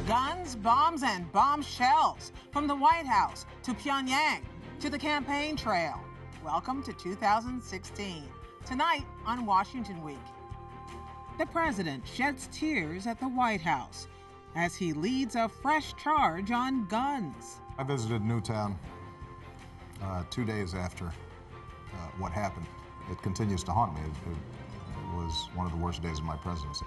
Guns, bombs, and bombshells. From the White House to Pyongyang to the campaign trail. Welcome to 2016. Tonight on Washington Week. The president sheds tears at the White House as he leads a fresh charge on guns. I visited Newtown 2 days after what happened. It continues to haunt me. It was one of the worst days of my presidency.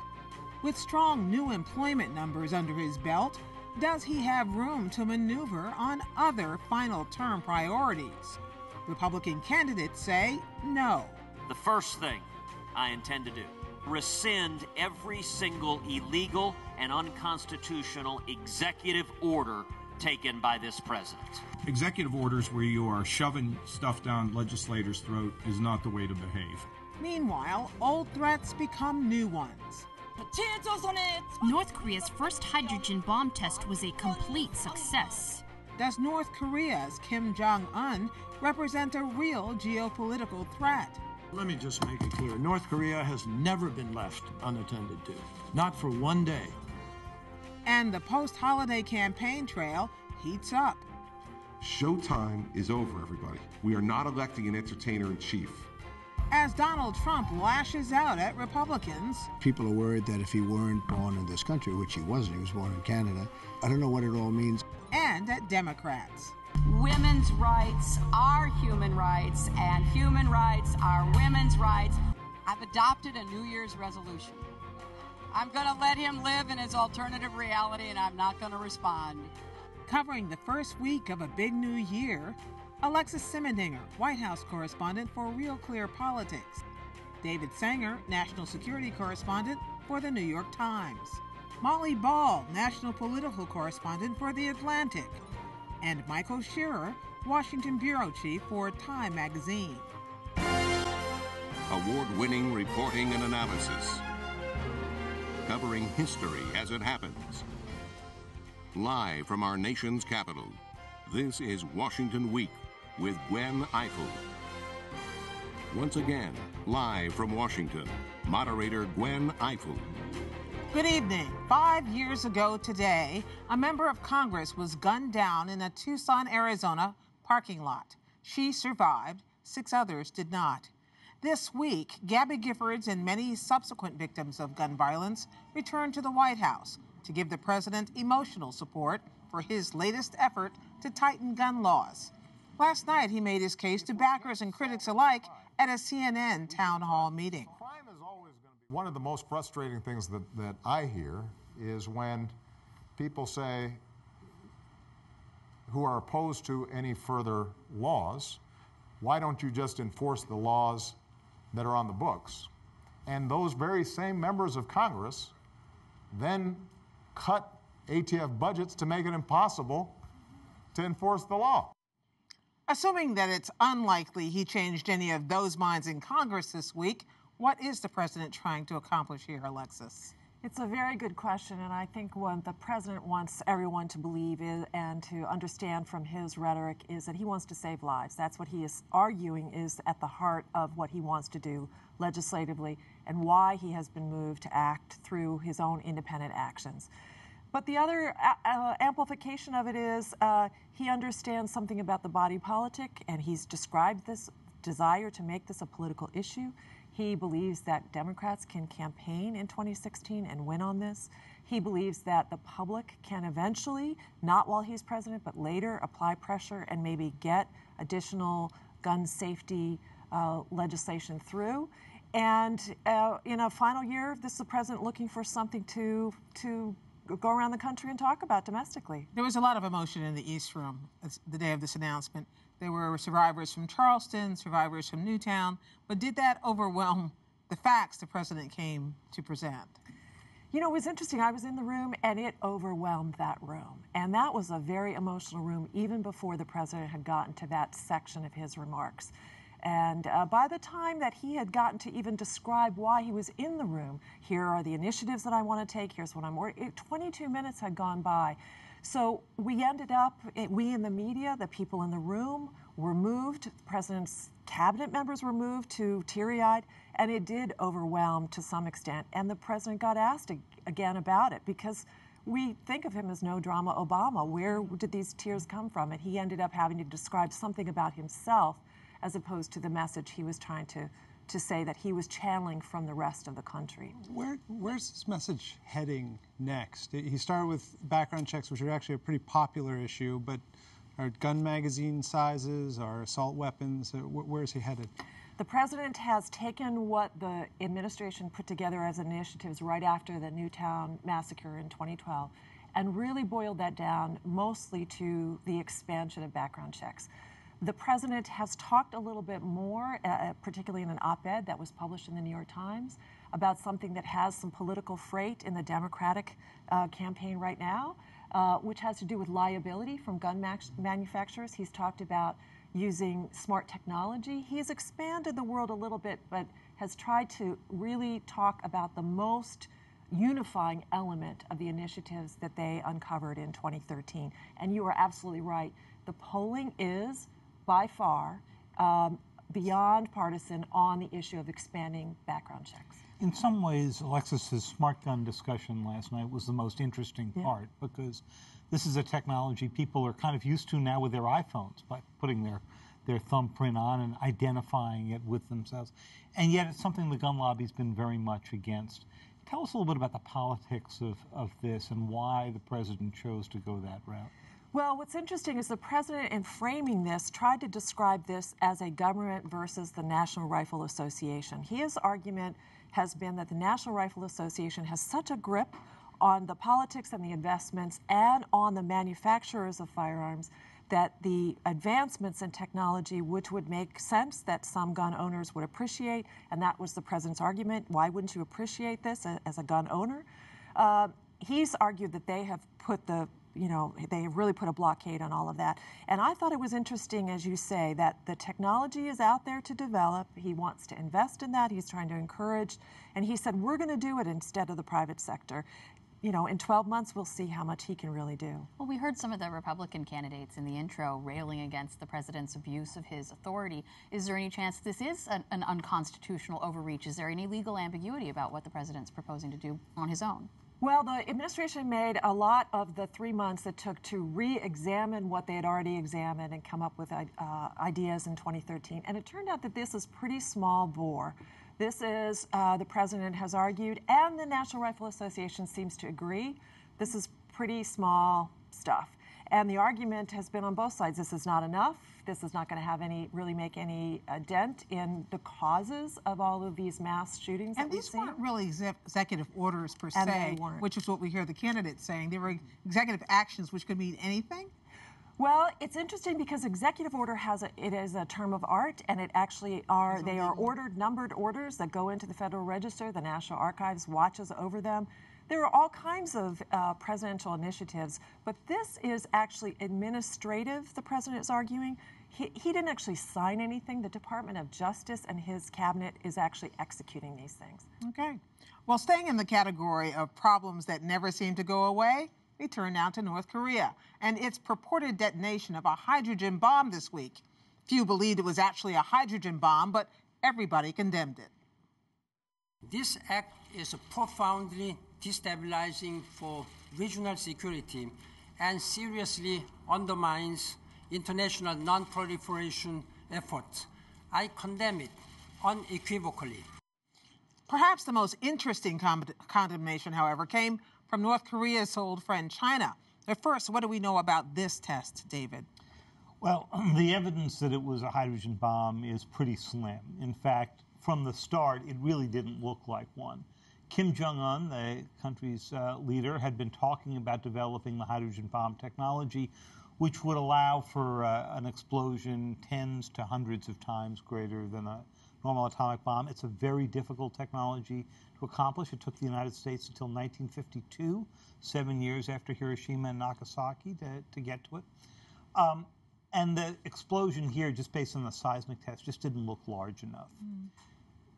With strong new employment numbers under his belt, does he have room to maneuver on other final term priorities? Republican candidates say no. The first thing I intend to do, rescind every single illegal and unconstitutional executive order taken by this president. Executive orders where you are shoving stuff down legislators' throat is not the way to behave. Meanwhile, old threats become new ones. North Korea's first hydrogen bomb test was a complete success. Does North Korea's Kim Jong-un represent a real geopolitical threat? Let me just make it clear. North Korea has never been left unattended to. Not for one day. And the post-holiday campaign trail heats up. Showtime is over, everybody. We are not electing an entertainer-in-chief. As Donald Trump lashes out at Republicans. People are worried that if he weren't born in this country, which he wasn't, he was born in Canada. I don't know what it all means. And at Democrats. Women's rights are human rights, and human rights are women's rights. I've adopted a New Year's resolution. I'm going to let him live in his alternative reality, and I'm not going to respond. Covering the first week of a big new year, Alexis Simendinger, White House correspondent for Real Clear Politics. David Sanger, national security correspondent for The New York Times. Molly Ball, national political correspondent for The Atlantic. And Michael Scherer, Washington bureau chief for Time magazine. Award-winning reporting and analysis. Covering history as it happens. Live from our nation's capital, this is Washington Week with Gwen Ifill. Once again, live from Washington, moderator Gwen Ifill. Good evening. 5 years ago today, a member of Congress was gunned down in a Tucson, Arizona parking lot. She survived. 6 others did not. This week, Gabby Giffords and many subsequent victims of gun violence returned to the White House to give the president emotional support for his latest effort to tighten gun laws. Last night, he made his case to backers and critics alike at a CNN town hall meeting. One of the most frustrating things that I hear is when people say, who are opposed to any further laws, why don't you just enforce the laws that are on the books? And those very same members of Congress then cut ATF budgets to make it impossible to enforce the law. Assuming that it's unlikely he changed any of those minds in Congress this week, what is the president trying to accomplish here, Alexis? It's a very good question, and I think what the president wants everyone to believe and to understand from his rhetoric is that he wants to save lives. That's what he is arguing is at the heart of what he wants to do legislatively and why he has been moved to act through his own independent actions. But the other amplification of it is he understands something about the body politic, and he's described this desire to make this a political issue. He believes that Democrats can campaign in 2016 and win on this. He believes that the public can eventually, not while he's president, but later, apply pressure and maybe get additional gun safety legislation through. And in a final year, this is the president looking for something to go around the country and talk about domestically. There was a lot of emotion in the East Room the day of this announcement. There were survivors from Charleston, survivors from Newtown, but did that overwhelm the facts the president came to present? You know, it was interesting. I was in the room, and it overwhelmed that room. And that was a very emotional room, even before the president had gotten to that section of his remarks. And by the time that he had gotten to even describe why he was in the room, here are the initiatives that I want to take, here's what I'm working, 22 minutes had gone by. So we ended up, we in the media, the people in the room were moved, the president's cabinet members were moved to teary-eyed, and it did overwhelm to some extent. And the president got asked again about it because we think of him as no drama Obama. Where did these tears come from? And he ended up having to describe something about himself as opposed to the message he was trying to say that he was channeling from the rest of the country. Where's this message heading next? He started with background checks, which are actually a pretty popular issue, but are gun magazine sizes, are assault weapons, where is he headed? The president has taken what the administration put together as initiatives right after the Newtown massacre in 2012 and really boiled that down mostly to the expansion of background checks. The president has talked a little bit more, particularly in an op-ed that was published in the New York Times, about something that has some political freight in the Democratic campaign right now, which has to do with liability from gun manufacturers. He's talked about using smart technology. He's expanded the world a little bit, but has tried to really talk about the most unifying element of the initiatives that they uncovered in 2013. And you are absolutely right. The polling is by far beyond partisan on the issue of expanding background checks. In some ways, Alexis's smart gun discussion last night was the most interesting part because this is a technology people are kind of used to now with their iPhones by putting their thumbprint on and identifying it with themselves. And yet it's something the gun lobby's been very much against. Tell us a little bit about the politics of this and why the president chose to go that route. Well, what's interesting is the president, in framing this, tried to describe this as a government versus the National Rifle Association. His argument has been that the National Rifle Association has such a grip on the politics and the investments and on the manufacturers of firearms that the advancements in technology, which would make sense that some gun owners would appreciate, and that was the president's argument, why wouldn't you appreciate this as a gun owner? He's argued that they have put they have really put a blockade on all of that. And I thought it was interesting, as you say, that the technology is out there to develop. He wants to invest in that. He's trying to encourage. And he said, we're going to do it instead of the private sector. In 12 months, we'll see how much he can really do. Well, we heard some of the Republican candidates in the intro railing against the president's abuse of his authority. Is there any chance this is an unconstitutional overreach? Is there any legal ambiguity about what the president's proposing to do on his own? Well, the administration made a lot of the 3 months it took to re-examine what they had already examined and come up with ideas in 2013. And it turned out that this is pretty small bore. This is, the president has argued, and the National Rifle Association seems to agree, this is pretty small stuff. And the argument has been on both sides. This is not enough. This is not going to really make any dent in the causes of all of these mass shootings. And these weren't really executive orders per se, which is what we hear the candidates saying. They were executive actions which could mean anything. Well, it's interesting because executive order it is a term of art, and it actually are numbered orders that go into the Federal Register. The National Archives watches over them. There are all kinds of presidential initiatives, but this is actually administrative, the president is arguing. He didn't actually sign anything. The Department of Justice and his cabinet is actually executing these things. Okay. Well, staying in the category of problems that never seem to go away, we turn now to North Korea and its purported detonation of a hydrogen bomb this week. Few believed it was actually a hydrogen bomb, but everybody condemned it. This act is profoundly destabilizing for regional security and seriously undermines international non-proliferation efforts. I condemn it unequivocally. Perhaps the most interesting condemnation, however, came from North Korea's old friend China. At first, what do we know about this test, David? Well, the evidence that it was a hydrogen bomb is pretty slim. In fact, from the start, it really didn't look like one. Kim Jong-un, the country's leader, had been talking about developing the hydrogen bomb technology, which would allow for an explosion tens to hundreds of times greater than a normal atomic bomb. It's a very difficult technology to accomplish. It took the United States until 1952, 7 years after Hiroshima and Nagasaki, to get to it. And the explosion here, just based on the seismic test, just didn't look large enough.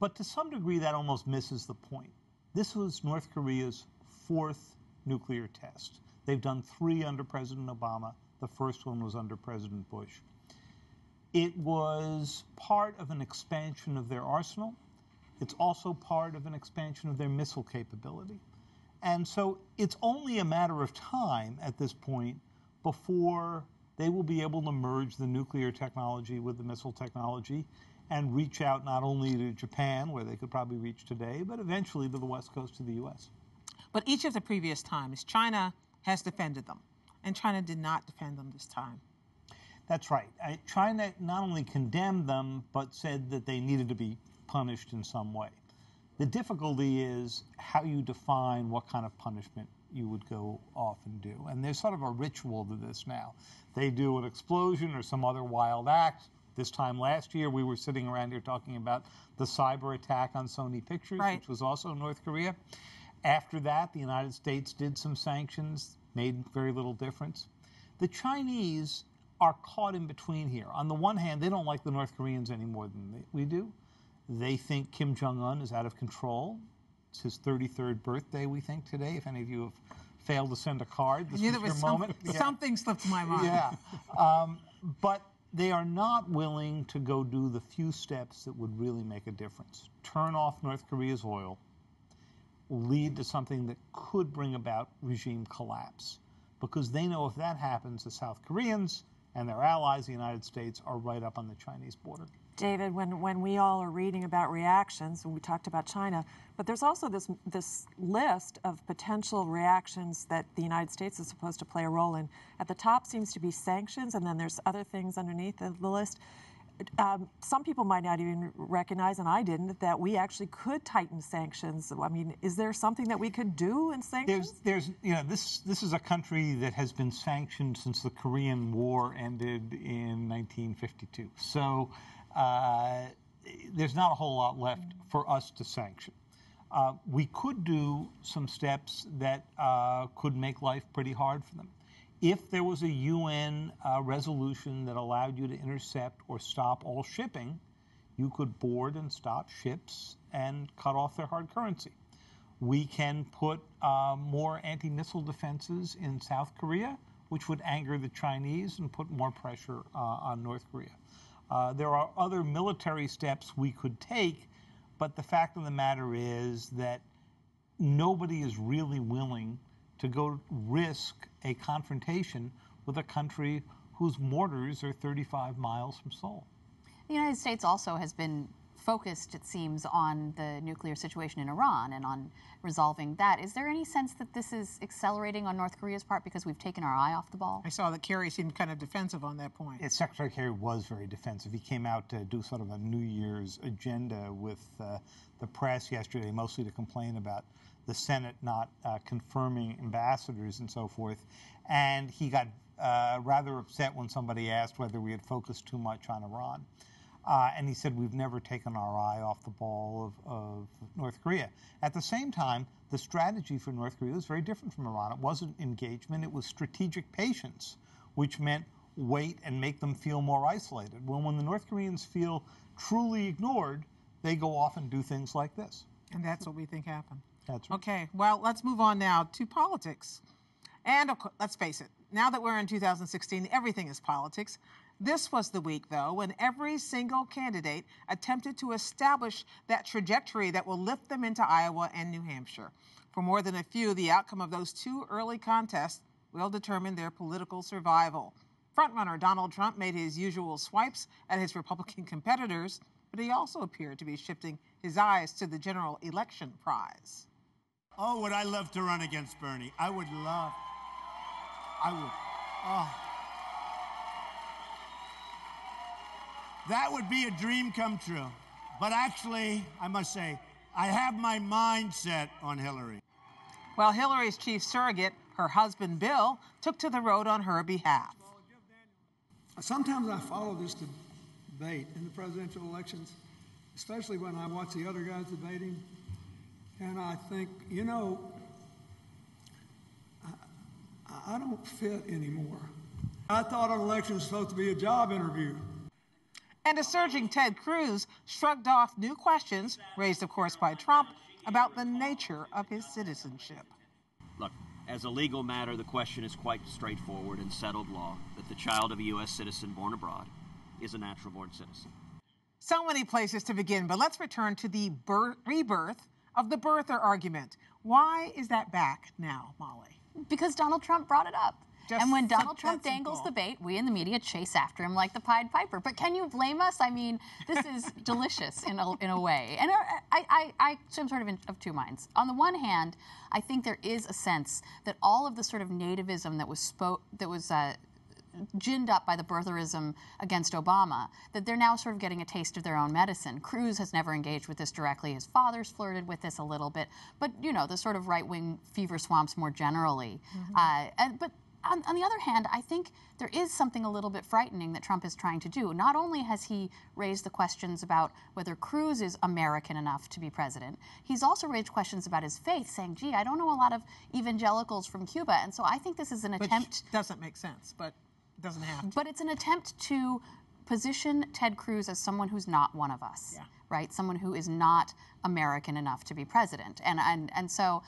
But to some degree, that almost misses the point. This was North Korea's fourth nuclear test. They've done 3 under President Obama. The first one was under President Bush. It was part of an expansion of their arsenal. It's also part of an expansion of their missile capability. And so it's only a matter of time at this point before they will be able to merge the nuclear technology with the missile technology and reach out not only to Japan, where they could probably reach today, but eventually to the west coast of the U.S. But each of the previous times, China has defended them, and China did not defend them this time. That's right. China not only condemned them, but said that they needed to be punished in some way. The difficulty is how you define what kind of punishment you would go off and do. And there's sort of a ritual to this now. They do an explosion or some other wild act. This time last year, we were sitting around here talking about the cyber attack on Sony Pictures, which was also North Korea. After that, the United States did some sanctions, made very little difference. The Chinese are caught in between here. On the one hand, they don't like the North Koreans any more than we do. They think Kim Jong-un is out of control. It's his 33rd birthday, we think, today. If any of you have failed to send a card, this was your moment. Something slipped my mind. Yeah. But they are not willing to go do the few steps that would really make a difference. Turn off North Korea's oil, lead to something that could bring about regime collapse. Because they know if that happens, the South Koreans and their allies, the United States, are right up on the Chinese border. David, when we all are reading about reactions, and we talked about China, but there's also this list of potential reactions that the United States is supposed to play a role in. At the top seems to be sanctions, and then there's other things underneath the list. Some people might not even recognize, and I didn't, that we actually could tighten sanctions. I mean, is there something that we could do in sanctions? This is a country that has been sanctioned since the Korean War ended in 1952. So there's not a whole lot left for us to sanction. We could do some steps that could make life pretty hard for them. If there was a UN resolution that allowed you to intercept or stop all shipping, you could board and stop ships and cut off their hard currency. We can put more anti-missile defenses in South Korea, which would anger the Chinese and put more pressure on North Korea. There are other military steps we could take, but the fact of the matter is that nobody is really willing to go risk a confrontation with a country whose borders are 35 miles from Seoul. The United States also has been focused, it seems, on the nuclear situation in Iran and on resolving that. Is there any sense that this is accelerating on North Korea's part because we've taken our eye off the ball? I saw that Kerry seemed kind of defensive on that point. Secretary Kerry was very defensive. He came out to do sort of a New Year's agenda with the press yesterday, mostly to complain about the Senate not confirming ambassadors and so forth. And he got rather upset when somebody asked whether we had focused too much on Iran. And he said, we've never taken our eye off the ball of North Korea. At the same time, the strategy for North Korea was very different from Iran. It wasn't engagement, it was strategic patience, which meant wait and make them feel more isolated. Well, when the North Koreans feel truly ignored, they go off and do things like this. And that's what we think happened. That's right. Okay, well, let's move on now to politics. And let's face it, now that we're in 2016, everything is politics. This was the week, though, when every single candidate attempted to establish that trajectory that will lift them into Iowa and New Hampshire. For more than a few, the outcome of those two early contests will determine their political survival. Frontrunner Donald Trump made his usual swipes at his Republican competitors, but he also appeared to be shifting his eyes to the general election prize. Oh, would I love to run against Bernie? I would. Oh. That would be a dream come true. But actually, I must say, I have my mind set on Hillary. Well, Hillary's chief surrogate, her husband Bill, took to the road on her behalf. Sometimes I follow this debate in the presidential elections, especially when I watch the other guys debating, and I think, you know, I don't fit anymore. I thought an election was supposed to be a job interview. And a surging Ted Cruz shrugged off new questions, raised, of course, by Trump, about the nature of his citizenship. Look, as a legal matter, the question is quite straightforward and settled law that the child of a U.S. citizen born abroad is a natural-born citizen. So many places to begin, but let's return to the rebirth of the birther argument. Why is that back now, Molly? Because Donald Trump brought it up. And when Donald Trump dangles simple. the bait, we in the media chase after him like the Pied Piper. But can you blame us? I mean, this is delicious in a way. And I'm sort of of two minds. On the one hand, I think there is a sense that all of the sort of nativism that was ginned up by the birtherism against Obama, that they're now sort of getting a taste of their own medicine. Cruz has never engaged with this directly. His father's flirted with this a little bit. But, you know, the sort of right-wing fever swamps more generally. But on the other hand, I think there is something a little bit frightening that Trump is trying to do. Not only has he raised the questions about whether Cruz is American enough to be president, he's also raised questions about his faith, saying, gee, I don't know a lot of evangelicals from Cuba. And so I think this is an attempt... Which doesn't make sense, but doesn't have to. But it's an attempt to position Ted Cruz as someone who's not one of us, right? Someone who is not American enough to be president. And so...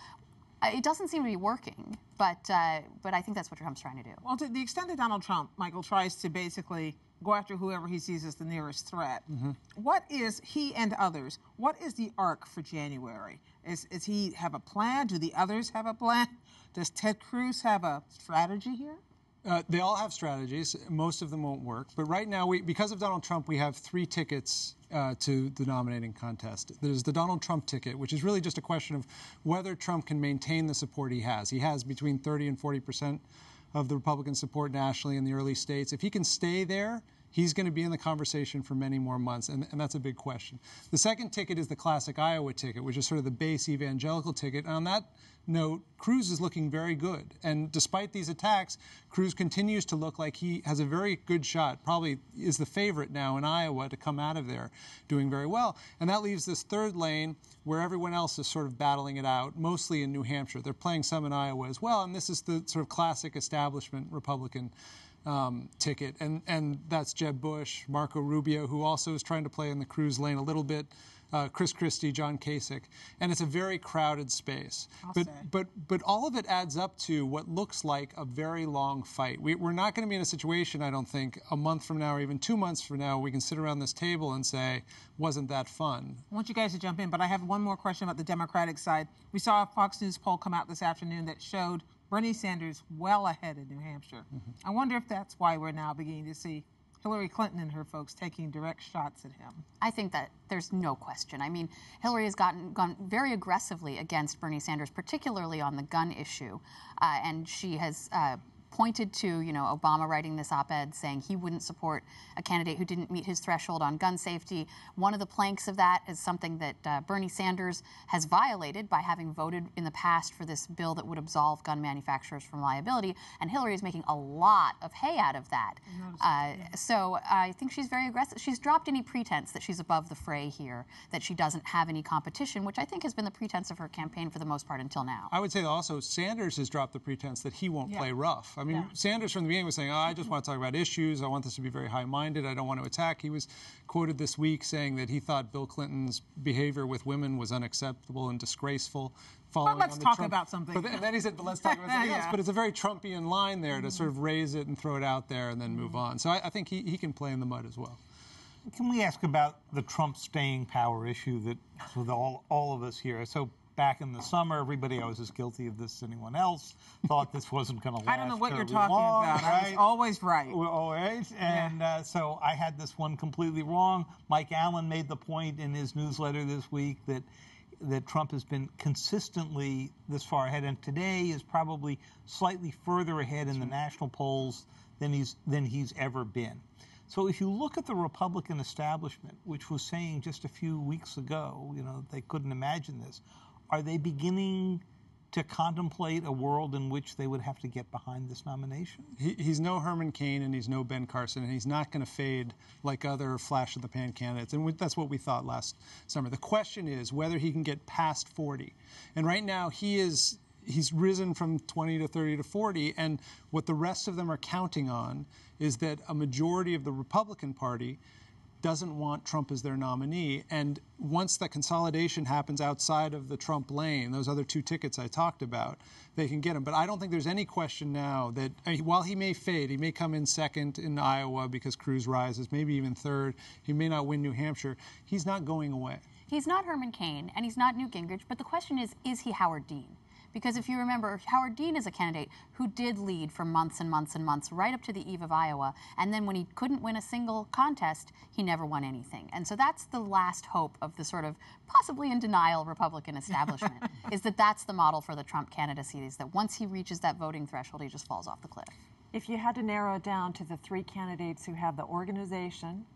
it doesn't seem to be working, but I think that's what Trump's trying to do. Well, to the extent that Donald Trump, Michael, tries to basically go after whoever he sees as the nearest threat, what is he and others, what is the arc for January? Is he have a plan? Do the others have a plan? Does Ted Cruz have a strategy here? They all have strategies. Most of them won't work. But right now, because of Donald Trump, we have 3 tickets to the nominating contest. There's the Donald Trump ticket, which is really just a question of whether Trump can maintain the support he has. He has between 30 and 40% of the Republican support nationally in the early states. If he can stay there, he's going to be in the conversation for many more months, and that's a big question. The second ticket is the classic Iowa ticket, which is sort of the base evangelical ticket. And on that note, Cruz is looking very good. And despite these attacks, Cruz continues to look like he has a very good shot, probably is the favorite now in Iowa to come out of there doing very well. And that leaves this third lane where everyone else is sort of battling it out, mostly in New Hampshire. They're playing some in Iowa as well, and this is the sort of classic establishment Republican ticket, and that's Jeb Bush, Marco Rubio, who also is trying to play in the Cruz lane a little bit, Chris Christie, John Kasich, and it's a very crowded space. But all of it adds up to what looks like a very long fight. We're not going to be in a situation, I don't think, a month from now or even 2 months from now, we can sit around this table and say, wasn't that fun? I want you guys to jump in, but I have one more question about the Democratic side. We saw a Fox News poll come out this afternoon that showed Bernie Sanders well ahead in New Hampshire. I wonder if that's why we're now beginning to see Hillary Clinton and her folks taking direct shots at him. I think that there's no question. I mean, Hillary has gone very aggressively against Bernie Sanders, particularly on the gun issue, and she has pointed to, you know, Obama writing this op-ed saying he wouldn't support a candidate who didn't meet his threshold on gun safety. One of the planks of that is something that Bernie Sanders has violated by having voted in the past for this bill that would absolve gun manufacturers from liability, and Hillary is making a lot of hay out of that. So I think she's very aggressive. She's dropped any pretense that she's above the fray here, that she doesn't have any competition, which I think has been the pretense of her campaign for the most part until now. I would say also Sanders has dropped the pretense that he won't play rough. I mean, Sanders from the beginning was saying, I just want to talk about issues. I want this to be very high-minded. I don't want to attack. He was quoted this week saying that he thought Bill Clinton's behavior with women was unacceptable and disgraceful. But let's talk about something. And then he said, but let's talk about something else. But it's a very Trumpian line there to sort of raise it and throw it out there and then move on. So I think he can play in the mud as well. Can we ask about the Trump staying power issue that with all of us here? So back in the summer, everybody, I was as guilty of this as anyone else, thought this wasn't going to last. I don't know what you're talking about. Right? I was always right. Well, always. And so I had this one completely wrong. Mike Allen made the point in his newsletter this week that Trump has been consistently this far ahead, and today is probably slightly further ahead in the national polls than he's ever been. So if you look at the Republican establishment, which was saying just a few weeks ago, you know, they couldn't imagine this, are they beginning to contemplate a world in which they would have to get behind this nomination? He's no Herman Cain and he's no Ben Carson, and he's not going to fade like other flash-of-the-pan candidates. And that's what we thought last summer. The question is whether he can get past 40. And right now he's risen from 20 to 30 to 40, and what the rest of them are counting on is that a majority of the Republican Party doesn't want Trump as their nominee. And once that consolidation happens outside of the Trump lane, those other 2 tickets I talked about, they can get him. But I don't think there's any question now that while he may fade, he may come in second in Iowa because Cruz rises, maybe even third, he may not win New Hampshire, he's not going away. He's not Herman Cain, and he's not Newt Gingrich, but the question is he Howard Dean? Because if you remember, Howard Dean is a candidate who did lead for months and months and months, right up to the eve of Iowa, and then when he couldn't win a single contest, he never won anything. And so that's the last hope of the sort of possibly in denial Republican establishment, is that that's the model for the Trump candidacy, is that once he reaches that voting threshold, he just falls off the cliff. If you had to narrow it down to the three candidates who have the organization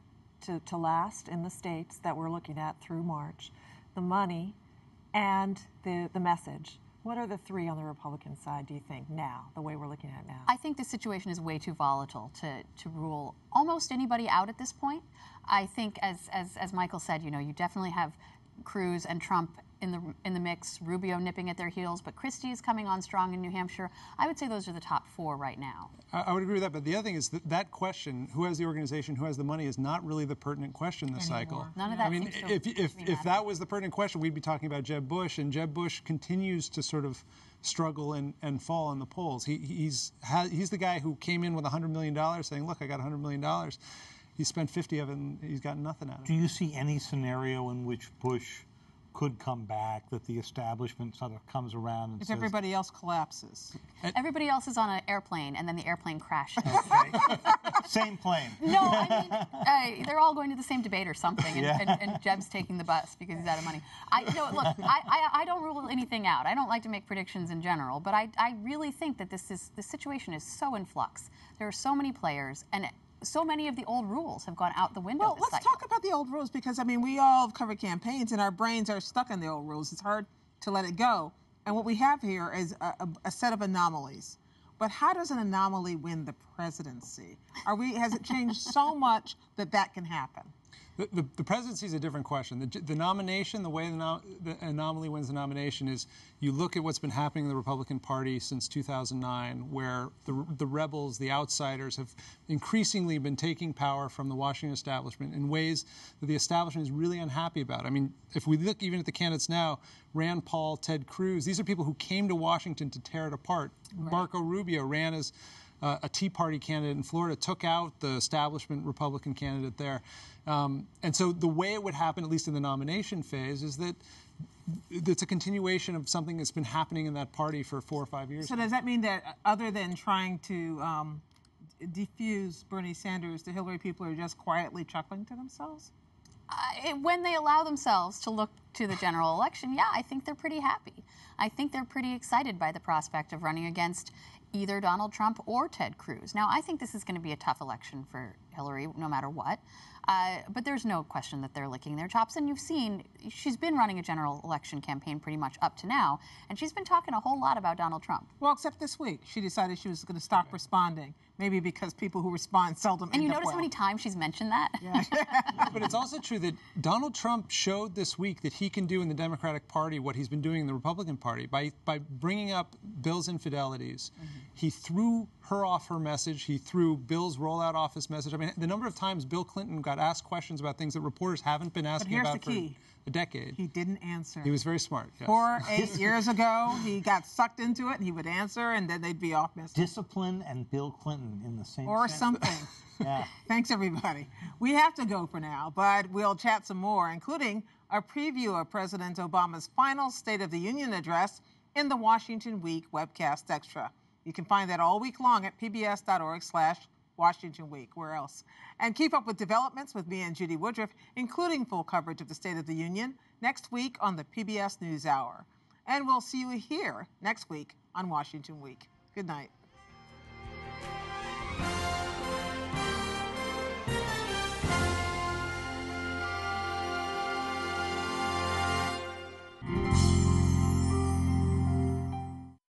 to last in the states that we're looking at through March, the money, and the message, what are the three on the Republican side, do you think, now, the way we're looking at it now? I think the situation is way too volatile to rule almost anybody out at this point. I think, as Michael said, you definitely have Cruz and Trump in the mix, Rubio nipping at their heels, but Christie is coming on strong in New Hampshire. I would say those are the top four right now. I would agree with that, but the other thing is that question, who has the organization, who has the money, is not really the pertinent question this cycle. None of that. I mean, if that was the pertinent question, we'd be talking about Jeb Bush, and Jeb Bush continues to sort of struggle and fall in the polls. He's the guy who came in with $100 million saying, look, I got $100 million. He spent 50 of it and he's got nothing out of it. Do you see any scenario in which Bush could come back, that the establishment sort of comes around and if says... everybody else collapses. Everybody else is on an airplane, and then the airplane crashes. Okay. Same plane. No, I mean, they're all going to the same debate or something, and Jeb's taking the bus because he's out of money. Look, I don't rule anything out. I don't like to make predictions in general, but I really think that this situation is so in flux. There are so many players, and so many of the old rules have gone out the window. Well, let's talk about the old rules, because, I mean, we all have covered campaigns and our brains are stuck in the old rules. It's hard to let it go. And what we have here is a set of anomalies. But how does an anomaly win the presidency? Has it changed so much that can happen? The presidency is a different question. The nomination, the way the anomaly wins the nomination is you look at what's been happening in the Republican Party since 2009, where the rebels, the outsiders, have increasingly been taking power from the Washington establishment in ways that the establishment is really unhappy about. I mean, if we look even at the candidates now, Rand Paul, Ted Cruz, these are people who came to Washington to tear it apart. Right. Marco Rubio ran as a Tea Party candidate in Florida, took out the establishment Republican candidate there. And so the way it would happen, at least in the nomination phase, is that it's a continuation of something that's been happening in that party for 4 or 5 years. So does that mean that other than trying to defuse Bernie Sanders, the Hillary people are just quietly chuckling to themselves? When they allow themselves to look to the general election, yeah, I think they're pretty happy. I think they're pretty excited by the prospect of running against either Donald Trump or Ted Cruz. Now, I think this is going to be a tough election for Hillary, no matter what. But there's no question that they're licking their chops. And you've seen, she's been running a general election campaign pretty much up to now, and she's been talking a whole lot about Donald Trump. Well, except this week. She decided she was going to stop responding, maybe because people who respond seldom And you notice how many times she's mentioned that? Yeah. But it's also true that Donald Trump showed this week that he can do in the Democratic Party what he's been doing in the Republican Party. By bringing up Bill's infidelities, he threw her off her message. He threw Bill's rollout off his message. I mean, the number of times Bill Clinton got asked questions about things that reporters haven't been asking about for a decade. He didn't answer. He was very smart. Yes. 4 or 8 years ago, he got sucked into it, and he would answer, and then they'd be off message. Discipline and Bill Clinton in the same Or sentence. something. Yeah. Thanks, everybody. We have to go for now, but we'll chat some more, including a preview of President Obama's final State of the Union address in the Washington Week webcast extra. You can find that all week long at pbs.org/Washington Week. Where else? And keep up with developments with me and Judy Woodruff, including full coverage of the State of the Union, next week on the PBS NewsHour. And we'll see you here next week on Washington Week. Good night.